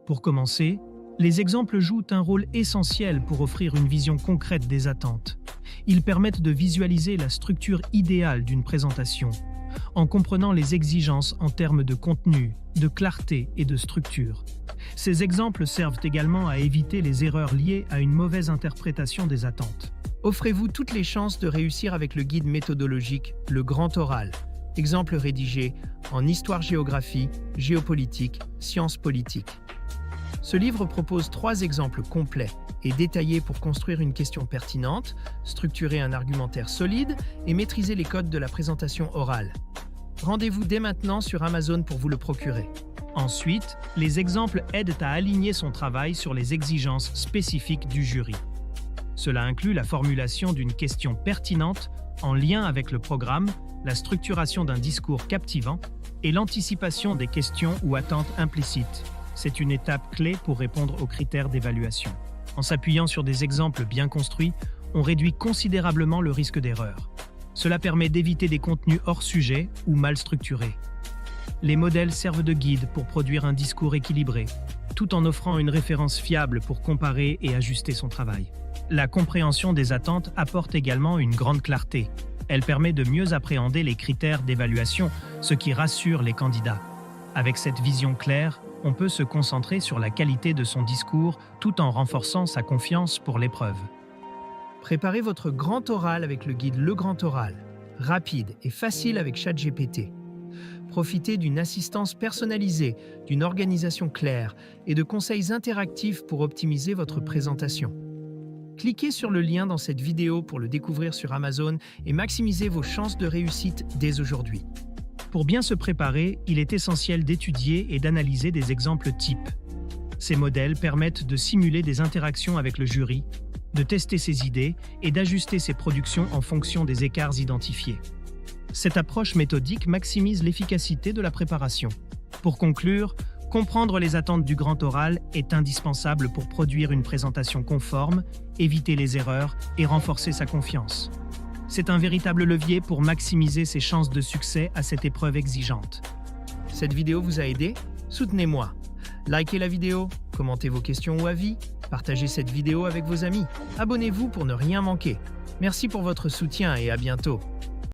Pour commencer, les exemples jouent un rôle essentiel pour offrir une vision concrète des attentes. Ils permettent de visualiser la structure idéale d'une présentation, en comprenant les exigences en termes de contenu, de clarté et de structure. Ces exemples servent également à éviter les erreurs liées à une mauvaise interprétation des attentes. Offrez-vous toutes les chances de réussir avec le guide méthodologique Le Grand Oral. Exemple rédigé en histoire-géographie, géopolitique, sciences politiques. Ce livre propose 3 exemples complets et détaillés pour construire une question pertinente, structurer un argumentaire solide et maîtriser les codes de la présentation orale. Rendez-vous dès maintenant sur Amazon pour vous le procurer. Ensuite, les exemples aident à aligner son travail sur les exigences spécifiques du jury. Cela inclut la formulation d'une question pertinente en lien avec le programme, la structuration d'un discours captivant et l'anticipation des questions ou attentes implicites. C'est une étape clé pour répondre aux critères d'évaluation. En s'appuyant sur des exemples bien construits, on réduit considérablement le risque d'erreur. Cela permet d'éviter des contenus hors sujet ou mal structurés. Les modèles servent de guide pour produire un discours équilibré, tout en offrant une référence fiable pour comparer et ajuster son travail. La compréhension des attentes apporte également une grande clarté. Elle permet de mieux appréhender les critères d'évaluation, ce qui rassure les candidats. Avec cette vision claire, on peut se concentrer sur la qualité de son discours tout en renforçant sa confiance pour l'épreuve. Préparez votre grand oral avec le guide Le Grand Oral, rapide et facile avec ChatGPT. Profitez d'une assistance personnalisée, d'une organisation claire et de conseils interactifs pour optimiser votre présentation. Cliquez sur le lien dans cette vidéo pour le découvrir sur Amazon et maximisez vos chances de réussite dès aujourd'hui. Pour bien se préparer, il est essentiel d'étudier et d'analyser des exemples types. Ces modèles permettent de simuler des interactions avec le jury, de tester ses idées et d'ajuster ses productions en fonction des écarts identifiés. Cette approche méthodique maximise l'efficacité de la préparation. Pour conclure, comprendre les attentes du grand oral est indispensable pour produire une présentation conforme, éviter les erreurs et renforcer sa confiance. C'est un véritable levier pour maximiser ses chances de succès à cette épreuve exigeante. Cette vidéo vous a aidé? Soutenez-moi. Likez la vidéo, commentez vos questions ou avis, partagez cette vidéo avec vos amis. Abonnez-vous pour ne rien manquer. Merci pour votre soutien et à bientôt.